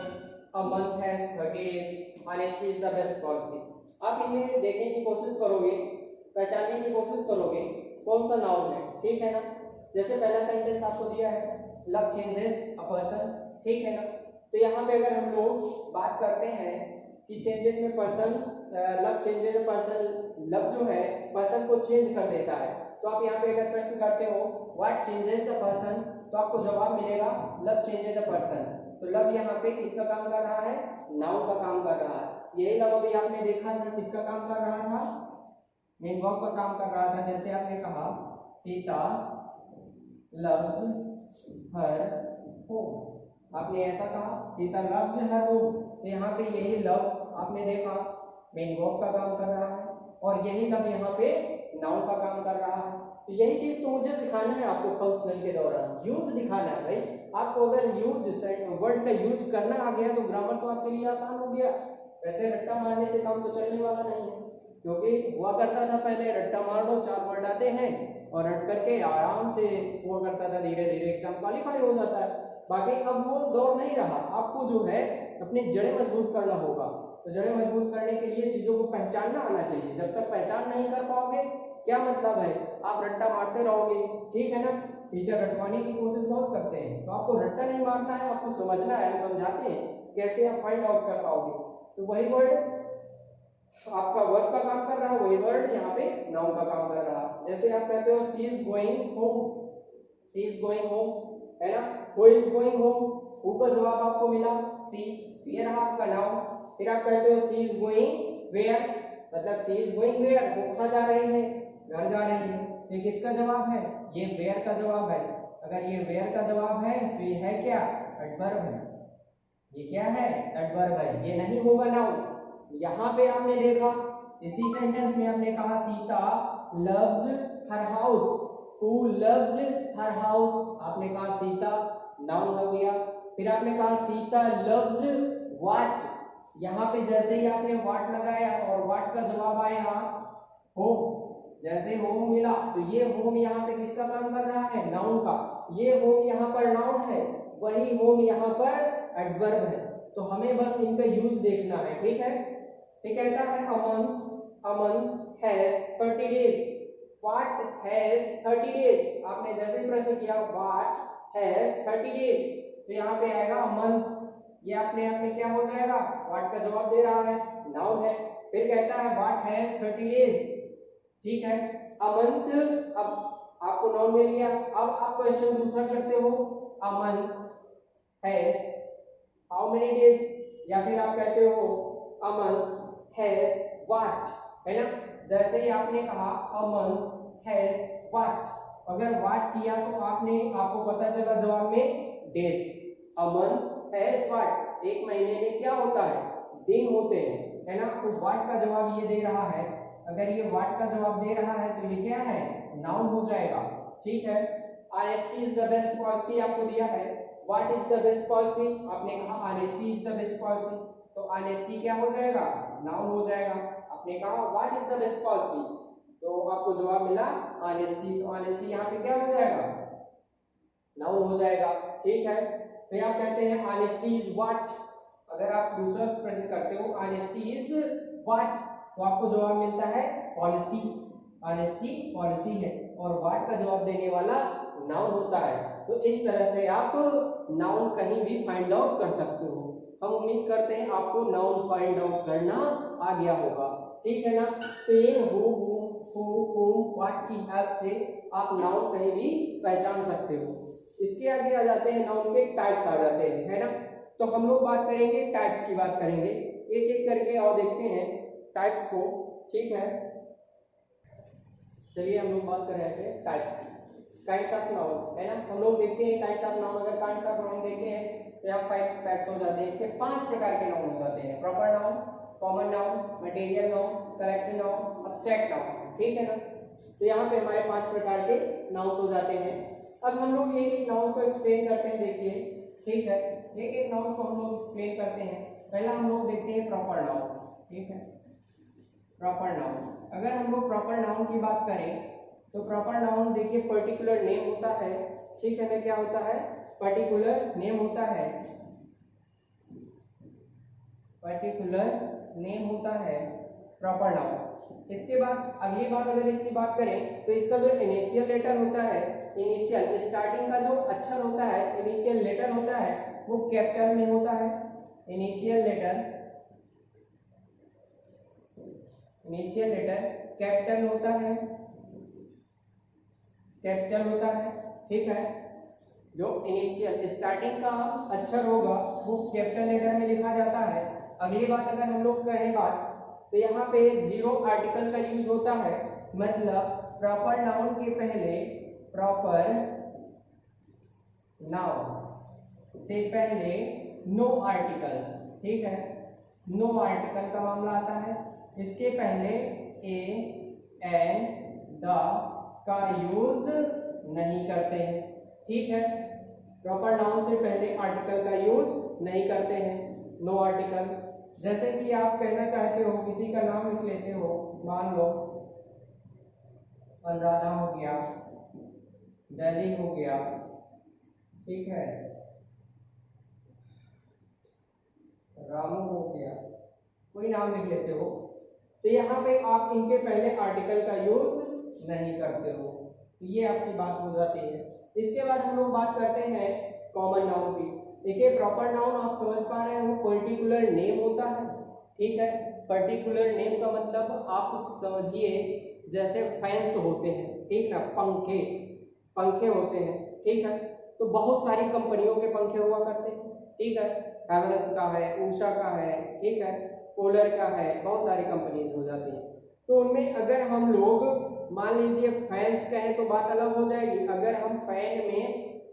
a month है 30 days, honesty is the best policy. आप इनमें देखने की कोशिश करोगे, पहचानने की कोशिश करोगे कौन सा नाउन है, ठीक है ना। जैसे पहला सेंटेंस आपको दिया है लव चेंजेस अ पर्सन, ठीक है ना। तो यहाँ पे अगर हम लोग बात करते हैं कि चेंजेस में person, love changes a person, love जो है पर्सन को चेंज कर देता है, तो आप यहाँ पे अगर प्रश्न करते हो व्हाट चेंजेस अ पर्सन, तो आपको जवाब मिलेगा लव चेंजेस अ पर्सन। तो लव यहाँ पे किसका काम कर रहा है, नाउन का काम कर रहा है। यही लव अभी आपने देखा था किसका काम कर रहा था, मेन वर्ब का काम कर रहा था। जैसे आपने कहा सीता लव्स हर होम, आपने ऐसा कहा सीता लव्स हर होम, तो यहाँ पे यही लव आपने देखा मेन वर्ब का काम कर रहा है, और यही लव यहाँ पे नाउन का काम कर रहा है। तो यही चीज तो मुझे सिखाना है आपको फंक्शनल के दौरान, यूज दिखाना है भाई आपको। अगर यूज वर्ड का यूज करना आ गया तो ग्रामर तो आपके लिए आसान हो गया। वैसे रट्टा मारने से काम तो चलने वाला नहीं है, क्योंकि हुआ करता था पहले रट्टा मार लो, 4 वर्ड आते हैं और रट करके आराम से हुआ करता था, धीरे धीरे एग्जाम क्वालिफाई हो जाता है। बाकी अब वो दौर नहीं रहा, आपको जो है अपनी जड़ें मजबूत करना होगा। तो जड़ें मजबूत करने के लिए चीजों को पहचानना आना चाहिए। जब तक पहचान नहीं कर पाओगे क्या मतलब है, आप रट्टा मारते रहोगे, ठीक है ना। टीचर रटवाने की कोशिश बहुत करते हैं, तो आपको रट्टा नहीं मारना है, आपको समझना है। हम समझाते हैं कैसे आप फाइंड आउट कर पाओगे। तो वही वर्ड आपका वर्ब का काम कर रहा है, वही वर्ड यहाँ पे नाउन का काम कर रहा है। जैसे आप कहते हो she is going home, she is going home, है ना। Who is going home, who का जवाब आपको मिला सी, ये रहा आपका नाउन। फिर आप कहते हो सी इज गोइंग वेयर, मतलब सी इज गोइंग वेयर, वो कहाँ जा रही है, घर जा रही है। तो किसका जवाब है, ये वेयर का जवाब है। अगर ये वेयर का जवाब है तो ये है क्या, एडवर्ब है। ये क्या है, एडवर्ब है, ये नहीं होगा नाउन। यहाँ पे आपने देखा इसी सेंटेंस में आपने कहा Sita loves her house, who loves her house, आपने कहा सीता नाउन हो गया। फिर आपने कहा सीता लव्स व्हाट, यहाँ पे जैसे ही आपने व्हाट लगाया और व्हाट का जवाब आएगा होम, जैसे होम मिला तो ये होम यहाँ पे किसका काम कर रहा है, नाउन का। ये होम यहाँ पर नाउन है, वही होम यहाँ पर एडवर्ब है। तो हमें बस इनका यूज देखना है, ठीक है। ये कहता है a month has 30 days, what has 30 days, आपने जैसे ही प्रश्न किया what has 30 days, तो यहाँ पे आएगा a month, ये अपने आप में क्या हो जाएगा, what का जवाब दे रहा है, नाउन है। फिर कहता है what has 30 days, ठीक है। a month, अब आपको नाउन मिल गया। अब आप क्वेश्चन दूसरा करते हो a month has how many days, या फिर आप कहते हो a month has what, है ना। जैसे ही आपने कहा a month has what, अगर what किया तो आपको पता चला जवाब में days। a month has what, एक महीने में क्या होता है, दिन होते हैं, है ना। तो what का जवाब ये दे रहा है, अगर ये what का जवाब दे रहा है तो ये क्या है, नाउन हो जाएगा, ठीक है। honesty is the best policy आपको दिया है, what is the best policy, आपने कहा honesty is the best policy, तो honesty क्या हो जाएगा, नाउन हो जाएगा। आपने कहा what is the best policy, तो आपको जवाब मिला ऑनेस्टी, तो ऑनेस्टी यहाँ पे क्या हो जाएगा, नाउन हो जाएगा, ठीक है। तो आप कहते हैं ऑनेस्टी इज व्हाट। अगर आप दूसरा प्रश्न करते हो ऑनेस्टी इज व्हाट, तो आपको जवाब मिलता है पॉलिसी। ऑनेस्टी पॉलिसी है और व्हाट का जवाब देने वाला नाउन होता है। तो इस तरह से आप नाउन कहीं भी फाइंड आउट कर सकते हो। हम उम्मीद करते हैं आपको नाउन फाइंड आउट करना आ गया होगा, ठीक है ना। तो इन हु व्हाट की हेल्प से आप नाउन कहीं भी पहचान सकते हो। इसके आगे आ जाते हैं नाउन के टाइप्स आ जाते हैं, है ना। तो हम लोग बात करेंगे टाइप्स की, बात करेंगे एक एक करके और देखते हैं टाइप्स को, ठीक है। चलिए हम लोग बात कर रहे थे टाइप्स की, काइंड्स ऑफ नाउन, है ना। हम लोग देखते हैं टाइप्स ऑफ नाउन। अगर काइंड्स ऑफ नाउन देखते हैं तो यहाँ 5 टाइप्स हो जाते हैं। इसके 5 प्रकार के नाउन हो जाते हैं, proper noun, common noun, material noun, collective noun, abstract noun, ठीक है ना। तो यहाँ पे हमारे 5 प्रकार के नाउन हो जाते हैं। अब हम लोग एक एक नाउन को एक्सप्लेन करते हैं, देखिए, ठीक है। एक एक नाउन को हम लोग एक्सप्लेन करते हैं। पहला हम लोग देखते हैं प्रॉपर नाउन, ठीक है। प्रॉपर नाउन, अगर हम लोग प्रॉपर नाउन की बात करें तो प्रॉपर नाउन देखिए पर्टिकुलर नेम होता है, ठीक है ना। क्या होता है? पर्टिकुलर नेम होता है, पर्टिकुलर नेम होता है प्रॉपर नाउन। इसके बाद अगली बात अगर इसकी बात करें तो इसका जो इनिशियल लेटर होता है, इनिशियल स्टार्टिंग का जो अक्षर होता है, इनिशियल लेटर होता है, वो कैपिटल में होता है। Initial letter, initial letter capital होता है, कैपिटल होता है, ठीक है। जो इनिशियल स्टार्टिंग का अक्षर होगा वो कैपिटल लेटर में लिखा जाता है। अगली बात अगर हम लोग करें बात तो यहाँ पे जीरो आर्टिकल का यूज होता है, मतलब प्रॉपर नाउन के पहले, प्रॉपर नाउन से पहले नो आर्टिकल, ठीक है। नो आर्टिकल का मामला आता है। इसके पहले ए एंड द का यूज नहीं करते हैं, ठीक है। प्रॉपर नाउन से पहले आर्टिकल का यूज नहीं करते हैं, नो आर्टिकल। जैसे कि आप कहना चाहते हो, किसी का नाम लिख लेते हो, मान लो अनुराधा हो गया, दिल्ली हो गया, ठीक है, रामू हो गया, कोई नाम लिख लेते हो। तो यहाँ पे आप इनके पहले आर्टिकल का यूज नहीं करते हो, तो ये आपकी बात हो जाती है। इसके बाद हम लोग बात करते हैं कॉमन नाउन की। देखिए प्रॉपर नाउन आप समझ पा रहे हो, पर्टिकुलर नेम होता है, ठीक है। पर्टिकुलर नेम का मतलब आप समझिए जैसे फैंस होते हैं, ठीक ना, पंखे, पंखे होते हैं, ठीक है। तो बहुत सारी कंपनियों के पंखे हुआ करते हैं, ठीक है। हैवेल्स का है, उषा का है, ठीक है, पोलर का है, बहुत सारी कंपनीज हो जाती हैं। तो उनमें अगर हम लोग मान लीजिए फैंस कहें तो बात अलग हो जाएगी। अगर हम फैन में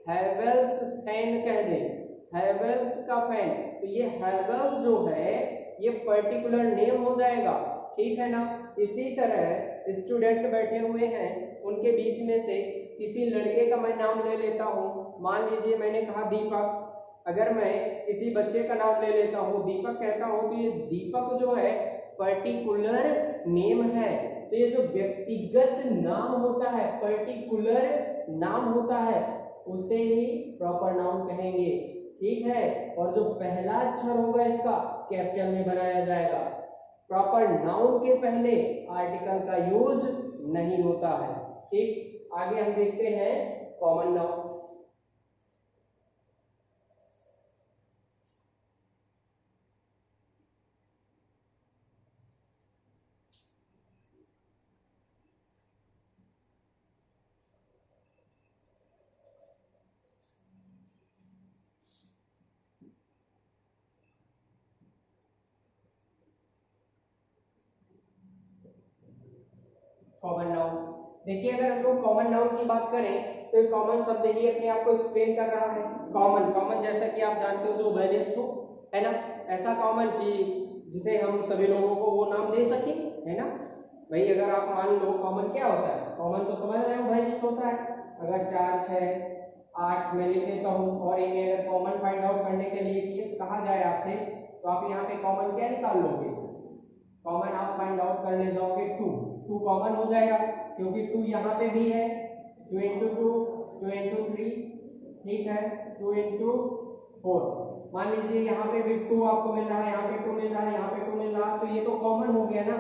हैवेल्स फैन कह दें, हैवेल्स का फैन, तो ये हैवेल्स जो है ये पर्टिकुलर नेम हो जाएगा, ठीक है ना। इसी तरह स्टूडेंट बैठे हुए हैं, उनके बीच में से किसी लड़के का मैं नाम ले लेता हूँ, मान लीजिए मैंने कहा दीपक। अगर मैं किसी बच्चे का नाम ले लेता हूँ, दीपक कहता हूँ, तो ये दीपक जो है पर्टिकुलर नेम है। तो ये जो व्यक्तिगत नाम होता है, पर्टिकुलर नाम होता है, उसे ही प्रॉपर नाउन कहेंगे, ठीक है। और जो पहला अक्षर होगा इसका कैपिटल में बनाया जाएगा। प्रॉपर नाउन के पहले आर्टिकल का यूज नहीं होता है, ठीक। आगे हम देखते हैं कॉमन नाउन। कॉमन नाउन देखिए, अगर हम लोग कॉमन नाउन की बात करें तो कॉमन शब्द ही अपने आप को एक्सप्लेन कर रहा है। कॉमन, कॉमन जैसा कि आप जानते हो जो बैलेंस हो, है ना, ऐसा कॉमन कि जिसे हम सभी लोगों को वो नाम दे सके, है ना। भाई अगर आप मान लो कॉमन क्या होता है, कॉमन तो समझ रहे हो बैलेंस होता है। अगर 4, 6, 8 मैं लिख लेता हूँ और इन्हें अगर कॉमन फाइंड आउट करने के लिए कहा जाए आपसे, तो आप यहाँ पे कॉमन क्या निकाल लोगे? कॉमन आप फाइंड आउट करने जाओगे 2 कॉमन हो जाएगा, क्योंकि 2 यहाँ पे भी है, 2 into 2, 2 into 3, ठीक है, 2 into 4। मान लीजिए यहाँ पे भी 2 आपको मिल रहा है, यहाँ पे 2 मिल रहा है, यहाँ पे 2 मिल रहा है, तो ये तो कॉमन हो गया ना।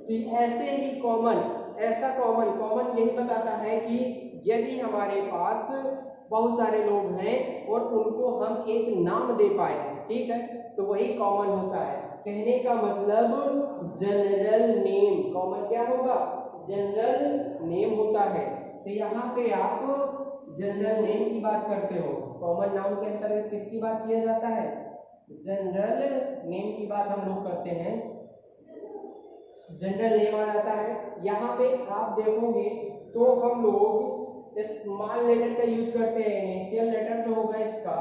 तो ऐसे ही ऐसा कॉमन यही बताता है कि यदि हमारे पास बहुत सारे लोग हैं और उनको हम एक नाम दे पाए, ठीक है, तो वही कॉमन होता है। कहने का मतलब जनरल नेम, कॉमन क्या होगा, जनरल नेम होता है। तो यहाँ पे आप जनरल नेम की बात करते हो, कॉमन नाउन के अंतर्गत किसकी बात किया जाता है, जनरल नेम की बात हम लोग करते हैं, जनरल नेम आ जाता है। यहाँ पे आप देखोगे तो हम लोग स्मॉल लेटर का यूज करते हैं। इनिशियल लेटर जो होगा इसका,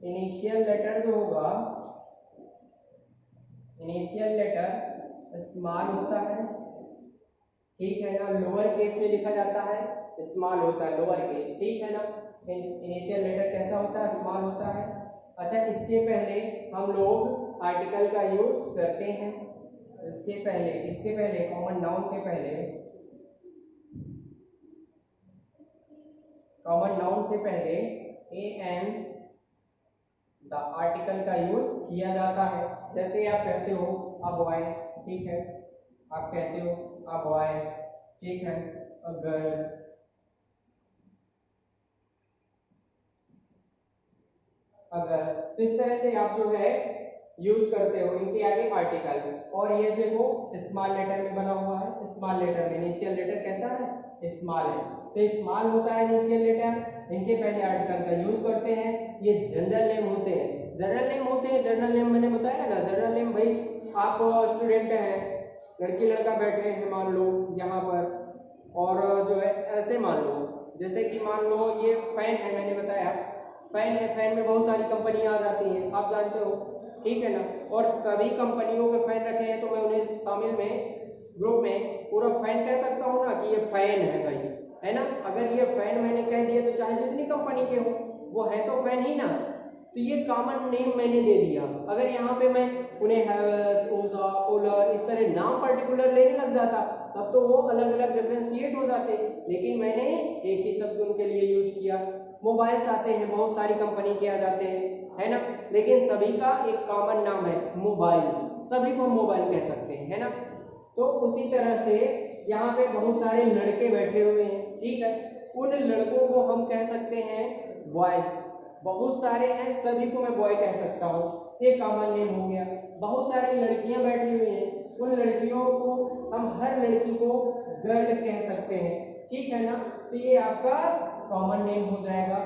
इनिशियल लेटर जो होगा, इनिशियल लेटर स्मॉल होता है, ठीक है ना। लोअर केस में लिखा जाता है, स्मॉल होता है लोअर केस, ठीक है ना। इनिशियल लेटर कैसा होता है, स्मॉल होता है। अच्छा, इसके पहले हम लोग आर्टिकल का यूज करते हैं। इसके पहले कॉमन नाउन के पहले, कॉमन नाउन से पहले an द आर्टिकल का यूज किया जाता है। जैसे आप कहते हो अ बॉय, ठीक है, आप कहते हो अ बॉय, ठीक है, अ गर्ल, अगर, तो इस तरह से आप जो है यूज करते हो इनके आगे आर्टिकल। और ये देखो स्मॉल लेटर में बना हुआ है, स्मॉल लेटर में इनिशियल लेटर कैसा है, स्मॉल है, तो स्मॉल होता है इनिशियल लेटर, इनके पहले आर्टिकल का यूज करते हैं। ये जनरल नेम होते हैं, जनरल नेम होते हैं। जनरल नेम मैंने बताया ना, जनरल नेम भाई आप स्टूडेंट हैं, लड़की लड़का बैठे हैं मान लो यहाँ पर, और जो है ऐसे मान लो, जैसे कि मान लो ये फैन है, मैंने बताया फैन है, फैन में बहुत सारी कंपनियां आ जाती हैं, आप जानते हो, ठीक है ना। और सभी कंपनियों के फैन रखे हैं तो मैं उन्हें शामिल में ग्रुप में पूरा फैन कह सकता हूँ ना कि ये फैन है भाई, है ना। अगर ये फैन मैंने कह दिया तो चाहे जितनी कंपनी के हो वो है तो फैन ही ना, तो ये कॉमन नेम मैंने दे दिया। अगर यहाँ पे मैं उन्हें हैवेल्स, ओसा, ओलर इस तरह नाम पर्टिकुलर लेने लग जाता तब तो वो अलग अलग डिफरेंशिएट हो जाते, लेकिन मैंने एक ही शब्द उनके लिए यूज किया। मोबाइल्स आते हैं, बहुत सारी कंपनी के आ जाते हैं, है ना, लेकिन सभी का एक कॉमन नाम है मोबाइल, सभी को मोबाइल कह सकते हैं, है ना। तो उसी तरह से यहाँ पे बहुत सारे लड़के बैठे हुए हैं, ठीक है, उन लड़कों को हम कह सकते हैं बॉयज। बहुत सारे हैं, सभी को मैं बॉय कह सकता हूँ, ये कॉमन नेम हो गया। बहुत सारी लड़कियां बैठी हुई हैं, उन लड़कियों को हम हर लड़की को गर्ल कह सकते हैं, ठीक है ना। तो ये आपका कॉमन नेम हो जाएगा।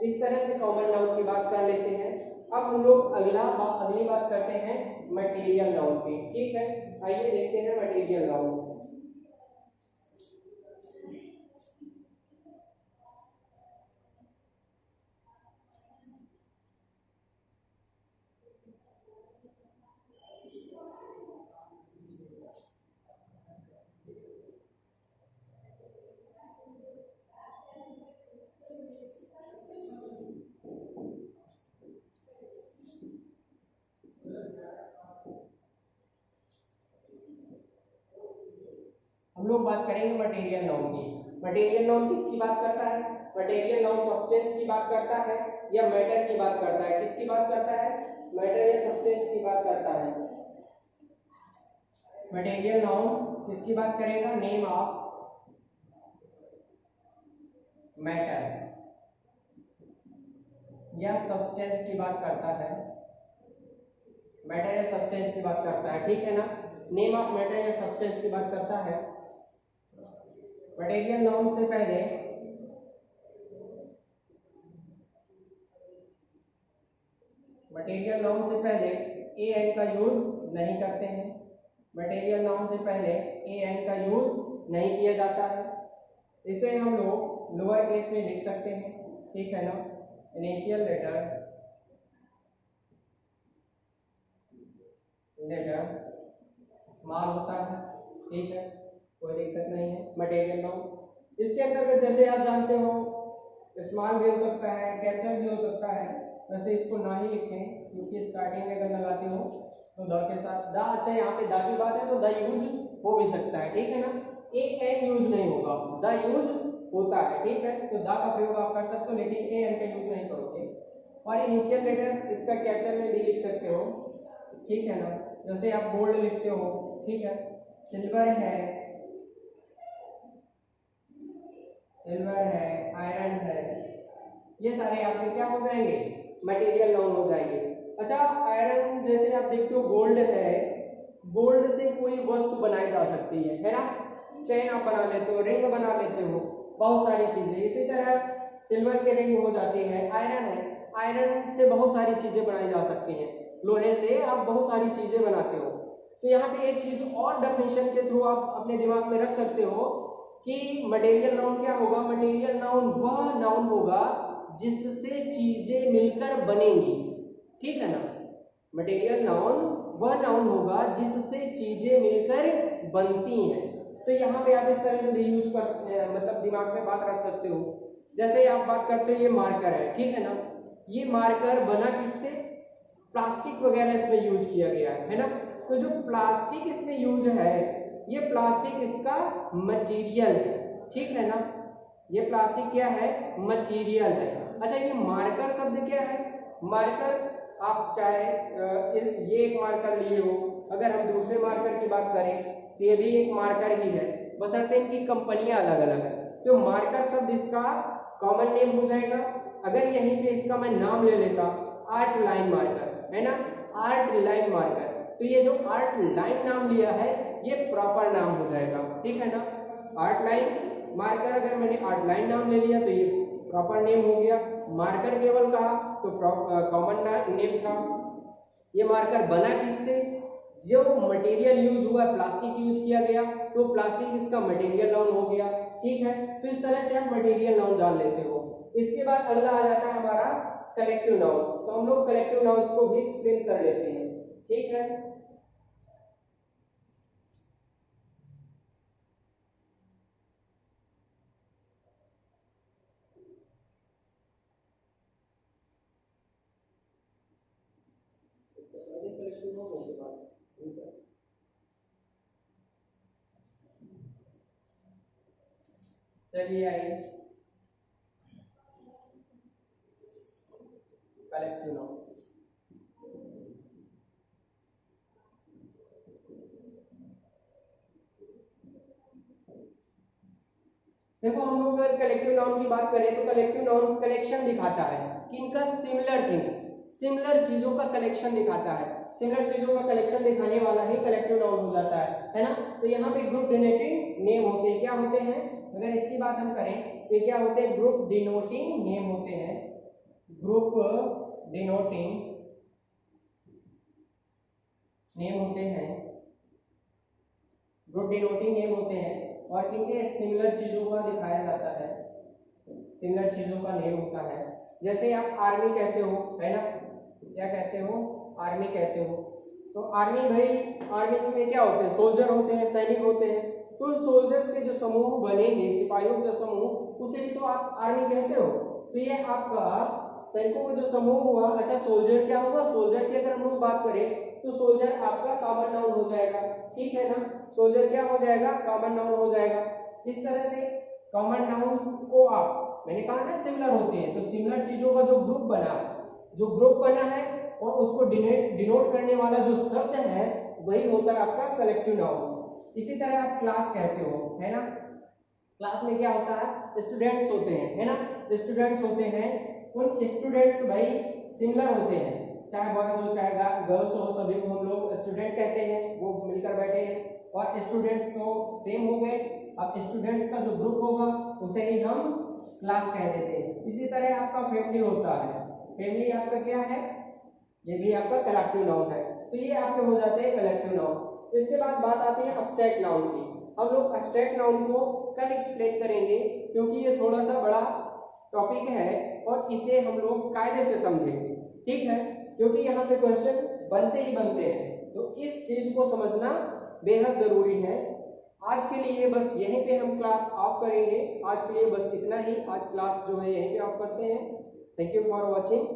इस तरह से कॉमन नाउन की बात कर लेते हैं। अब हम लोग अगली बात करते हैं मटेरियल नाउन की, ठीक है। आइए देखते हैं मटेरियल नाउन। हम लोग बात करेंगे मटेरियल नाउन की। मटेरियल नाउन किसकी बात करता है, मटेरियल नाउन सब्सटेंस की बात करता है या मैटर की बात करता है, किसकी बात करता है, मैटर या सब्सटेंस की बात करता है। मटेरियल नाउन किसकी बात करेगा, नेम ऑफ मैटर या सब्सटेंस की बात करता है, मैटर या सब्सटेंस की बात करता है, ठीक है ना। नेम ऑफ मैटर या सब्सटेंस की बात करता है। मटेरियल नाउन से पहले ए एन का यूज नहीं करते हैं, मटेरियल नाउन से पहले ए एन का यूज नहीं किया जाता है। इसे हम लोग लोअर केस में लिख सकते हैं, ठीक है ना। इनिशियल लेटर स्मॉल होता है, ठीक है, कोई दिक्कत नहीं है। मटेरियल नाउन इसके अंतर्गत जैसे आप जानते हो स्मॉल भी हो सकता है, कैपिटल भी हो सकता है, वैसे इसको ना ही लिखें क्योंकि स्टार्टिंग में अगर लगाते हो तो द के साथ द, अच्छा यहाँ पे द की बात है तो द यूज हो भी सकता है, ठीक है ना। ए एन यूज नहीं होगा, द यूज होता है, ठीक है, तो द का प्रयोग आप कर सकते हो लेकिन ए एन का यूज नहीं करोगे। और इनिशियल लेटर इसका कैपिटल में भी लिख सकते हो, ठीक है ना, जैसे आप गोल्ड लिखते हो, ठीक है, सिल्वर है, आयरन है, ये सारे आपके क्या हो जाएंगे, मटेरियल नाउन हो जाएंगे। अच्छा, आयरन जैसे आप देखते हो गोल्ड है, गोल्ड से कोई वस्तु बनाई जा सकती है ना, चेन आप बना लेते हो, रिंग बना लेते हो, बहुत सारी चीजें। इसी तरह सिल्वर के रिंग हो जाती है। आयरन है, आयरन से बहुत सारी चीजें बनाई जा सकती हैं, लोहे से आप बहुत सारी चीजें बनाते हो। तो यहाँ पे एक चीज और डेफिनेशन के थ्रू आप अपने दिमाग में रख सकते हो कि मटेरियल नाउन क्या होगा। मटेरियल नाउन वह नाउन होगा जिससे चीजें मिलकर बनेंगी, ठीक है ना। मटेरियल नाउन वह नाउन होगा जिससे चीजें मिलकर बनती हैं। तो यहाँ पे आप इस तरह से यूज कर मतलब दिमाग में बात रख सकते हो। जैसे आप बात करते हो ये मार्कर है, ठीक है ना, ये मार्कर बना किससे, प्लास्टिक वगैरह इसमें यूज किया गया है ना। तो जो प्लास्टिक इसमें यूज है, ये प्लास्टिक इसका मटेरियल है, ठीक है ना, ये प्लास्टिक क्या है, मटेरियल है। अच्छा, ये मार्कर शब्द क्या है, मार्कर आप चाहे ये एक मार्कर लिए हो, अगर हम दूसरे मार्कर की बात करें तो ये भी एक मार्कर ही है, बशर्ते इनकी कंपनियां अलग अलग है। तो मार्कर शब्द इसका कॉमन नेम हो जाएगा। अगर यहीं पे इसका मैं नाम ले लेता, आर्ट लाइन मार्कर है ना, आर्ट लाइन मार्कर, तो ये जो आर्ट लाइन नाम लिया है ये प्रॉपर नाम हो जाएगा, ठीक है ना। आर्ट लाइन मार्कर, अगर मैंने आर्ट लाइन नाम ले लिया तो ये प्रॉपर नेम हो गया। मार्कर केवल कहा तो कॉमन नेम था। ये मार्कर बना किससे, जो मटेरियल यूज हुआ, प्लास्टिक यूज किया गया, तो प्लास्टिक इसका मटेरियल नाउन हो गया, ठीक है। तो इस तरह से आप मटेरियल नाउन जान लेते हो। इसके बाद अगला आ जाता है हमारा कलेक्टिव नाउन। तो हम लोग कलेक्टिव नाउन्स को भी एक्सप्लेन कर लेते हैं, ठीक है। चलिए आइए कलेक्टिव नाउन। देखो, हम लोग अगर कलेक्टिव नाउन की बात करें तो कलेक्टिव नाउन कलेक्शन दिखाता है कि इनका सिमिलर थिंग्स, सिमिलर चीजों का कलेक्शन दिखाता है। सिमिलर चीजों का कलेक्शन दिखाने वाला ही कलेक्टिव नाउन हो जाता है ना। तो यहाँ पे ग्रुप डिनोटिंग नेम होते हैं, क्या होते हैं, अगर इसकी बात हम करें तो क्या होते हैं, ग्रुप डिनोटिंग नेम होते हैं, ग्रुप डिनोटिंग नेम होते हैं, ग्रुप डिनोटिंग नेम होते हैं, और इनके सिमिलर चीजों का दिखाया जाता है, सिमिलर चीजों का नेम होता है। जैसे आप आर्मी कहते हो, है ना, क्या कहते हो, आर्मी कहते हो। तो आर्मी भाई, आर्मी में क्या होते हैं, सोल्जर होते हैं, सैनिक होते हैं। तो सोल्जर्स के जो समूह बनेंगे, सिपाहियों का समूह, उसे भी तो आप आर्मी कहते हो। तो ये आपका सैनिकों का जो समूह हुआ। अच्छा, सोल्जर क्या हुआ, सोल्जर की अगर हम लोग बात करें तो सोल्जर आपका कॉमन नाउन हो जाएगा, ठीक है ना। सोल्जर क्या हो जाएगा, कॉमन नाउन हो जाएगा। इस तरह से कॉमन नाउन को आप, मैंने कहा ना सिमिलर होते हैं, तो सिमिलर चीजों का जो ग्रुप बना है और उसको डिनोट करने वाला जो शब्द है वही होता है आपका कलेक्टिव नाउन। इसी तरह आप क्लास कहते हो, है ना, क्लास में क्या होता है, स्टूडेंट्स होते हैं, है ना, स्टूडेंट्स होते हैं। उन स्टूडेंट्स भाई सिमिलर होते हैं, चाहे बॉयज हो चाहे गर्ल्स हो, सभी को हम लोग स्टूडेंट कहते हैं, वो मिलकर बैठे हैं। और स्टूडेंट्स तो सेम हो गए। अब स्टूडेंट्स का जो ग्रुप होगा उसे ही हम क्लास कह देते हैं। इसी तरह आपका फैमिली होता है, फैमिली आपका क्या है, ये भी आपका कलेक्टिव नाउन है। तो ये आपके हो जाते हैं कलेक्टिव नाउन। इसके बाद बात आती है एब्स्ट्रैक्ट नाउन की। हम लोग एब्स्ट्रैक्ट नाउन को कल एक्सप्लेन करेंगे, क्योंकि ये थोड़ा सा बड़ा टॉपिक है और इसे हम लोग कायदे से समझेंगे, ठीक है, क्योंकि यहाँ से क्वेश्चन बनते ही बनते हैं। तो इस चीज को समझना बेहद जरूरी है। आज के लिए बस यहीं पे हम क्लास ऑफ करेंगे। आज के लिए बस इतना ही। आज क्लास जो है यहीं पे ऑफ करते हैं। Thank you for watching.